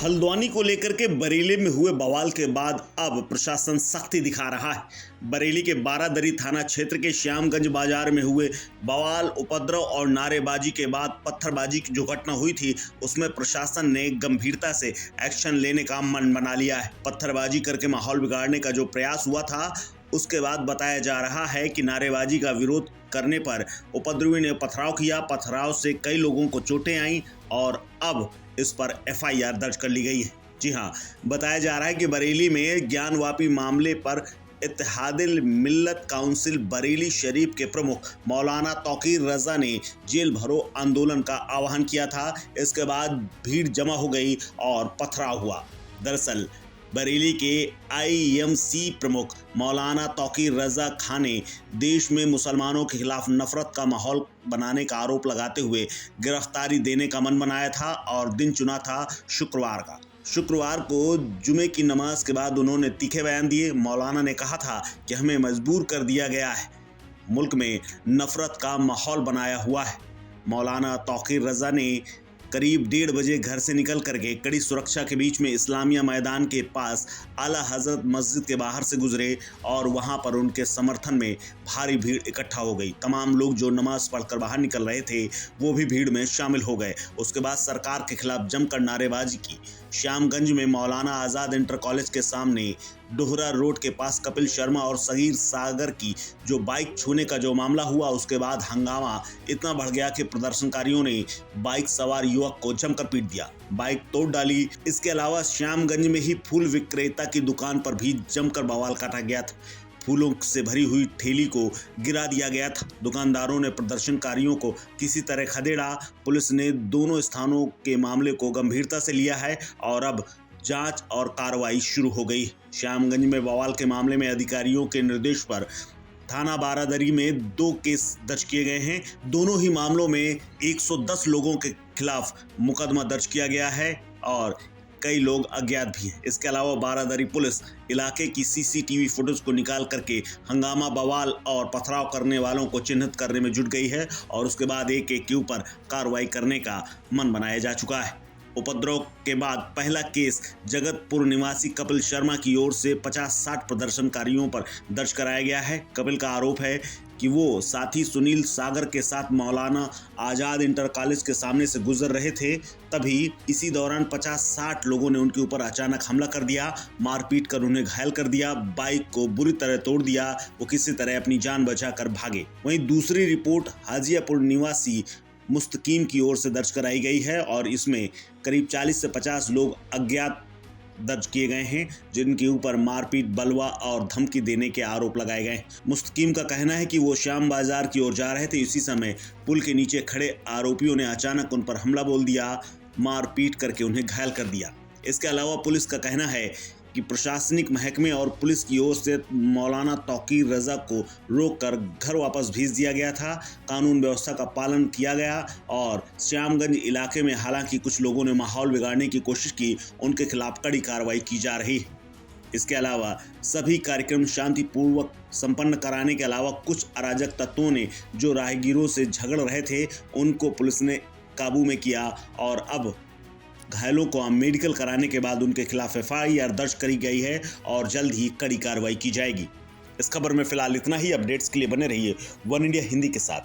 हल्द्वानी को लेकर के बरेली में हुए बवाल के बाद अब प्रशासन सख्ती दिखा रहा है। बरेली के बारादरी थाना क्षेत्र के श्यामगंज बाजार में हुए बवाल, उपद्रव और नारेबाजी के बाद पत्थरबाजी की जो घटना हुई थी उसमें प्रशासन ने गंभीरता से एक्शन लेने का मन बना लिया है। पत्थरबाजी करके माहौल बिगाड़ने का जो प्रयास हुआ था उसके बाद बताया जा रहा है कि नारेबाजी का विरोध करने पर उपद्रवी ने पथराव किया। पथराव से कई लोगों को चोटें आईं और अब इस पर एफआईआर दर्ज कर ली गई है। जी हां, बताया जा रहा है कि बरेली में ज्ञानवापी मामले पर इत्तेहादुल मिल्लत काउंसिल बरेली शरीफ के प्रमुख मौलाना तौकीर रजा ने जेल भरो आंदोलन का आह्वान किया था। इसके बाद भीड़ जमा हो गई और पथराव हुआ। दरअसल बरेली के आईएमसी प्रमुख मौलाना तौकीर रजा खान ने देश में मुसलमानों के खिलाफ नफरत का माहौल बनाने का आरोप लगाते हुए गिरफ्तारी देने का मन बनाया था और दिन चुना था शुक्रवार का। शुक्रवार को जुमे की नमाज के बाद उन्होंने तीखे बयान दिए। मौलाना ने कहा था कि हमें मजबूर कर दिया गया है, मुल्क में नफरत का माहौल बनाया हुआ है। मौलाना तौकीर रजा ने करीब 1:30 बजे घर से निकल करके कड़ी सुरक्षा के बीच में इस्लामिया मैदान के पास आला हजरत मस्जिद के बाहर से गुजरे और वहां पर उनके समर्थन में भारी भीड़ इकट्ठा हो गई। तमाम लोग जो नमाज पढ़कर बाहर निकल रहे थे वो भी भीड़ में शामिल हो गए। उसके बाद सरकार के खिलाफ जमकर नारेबाजी की। श्यामगंज में मौलाना आज़ाद इंटर कॉलेज के सामने डोहरा रोड के पास कपिल शर्मा और सगीर सागर की जो बाइक छूने का जो मामला हुआ, उसके बाद हंगामा इतना बढ़ गया कि प्रदर्शनकारियों ने बाइक सवार युवक को जमकर पीट दिया, बाइक तोड़ डाली। इसके अलावा श्यामगंज में ही फूल विक्रेता की दुकान पर भी जमकर बवाल काटा गया था। फूलों से भरी हुई ठेली को गिरा दिया गया था। दुकानदारों ने प्रदर्शनकारियों को किसी तरह खदेड़ा। पुलिस ने दोनों स्थानों के मामले को गंभीरता से लिया है और अब जांच और कार्रवाई शुरू हो गई। श्यामगंज में बवाल के मामले में अधिकारियों के निर्देश पर थाना बारादरी में 2 केस दर्ज किए गए हैं। दोनों ही मामलों में 110 लोगों के खिलाफ मुकदमा दर्ज किया गया है और कई लोग अज्ञात भी हैं। इसके अलावा बारादरी पुलिस इलाके की सीसीटीवी फुटेज को निकाल करके हंगामा, बवाल और पथराव करने वालों को चिन्हित करने में जुट गई है और उसके बाद एक एक के ऊपर कार्रवाई करने का मन बनाया जा चुका है। उपद्रव के बाद पहला केस जगतपुर निवासी कपिल शर्मा की ओर से 50-60 प्रदर्शनकारियों पर दर्ज कराया गया है। कपिल का आरोप है कि वो साथी सुनील सागर के साथ मौलाना आज़ाद इंटर कॉलेज के सामने से गुजर रहे थे, तभी इसी दौरान 50-60 लोगों ने उनके ऊपर अचानक हमला कर दिया, मारपीट कर उन्हें घायल कर दिया, बाइक को बुरी तरह तोड़ दिया। वो किसी तरह अपनी जान बचाकर भागे। वहीं दूसरी रिपोर्ट हाजियापुर निवासी मुस्तकीम की ओर से दर्ज कराई गई है और इसमें करीब 40 से 50 लोग अज्ञात दर्ज किए गए हैं, जिनके ऊपर मारपीट, बलवा और धमकी देने के आरोप लगाए गए। मुस्तकीम का कहना है कि वो श्याम बाजार की ओर जा रहे थे। इसी समय पुल के नीचे खड़े आरोपियों ने अचानक उन पर हमला बोल दिया, मारपीट करके उन्हें घायल कर दिया। इसके अलावा पुलिस का कहना है कि प्रशासनिक महकमे और पुलिस की ओर से मौलाना तौकीर रजा को रोककर घर वापस भेज दिया गया था। कानून व्यवस्था का पालन किया गया और श्यामगंज इलाके में हालांकि कुछ लोगों ने माहौल बिगाड़ने की कोशिश की, उनके खिलाफ कड़ी कार्रवाई की जा रही है। इसके अलावा सभी कार्यक्रम शांतिपूर्वक संपन्न कराने के अलावा कुछ अराजक तत्वों ने जो राहगीरों से झगड़ रहे थे उनको पुलिस ने काबू में किया और अब घायलों को मेडिकल कराने के बाद उनके खिलाफ एफआईआर दर्ज करी गई है और जल्द ही कड़ी कार्रवाई की जाएगी। इस खबर में फिलहाल इतना ही। अपडेट्स के लिए बने रहिए वन इंडिया हिंदी के साथ।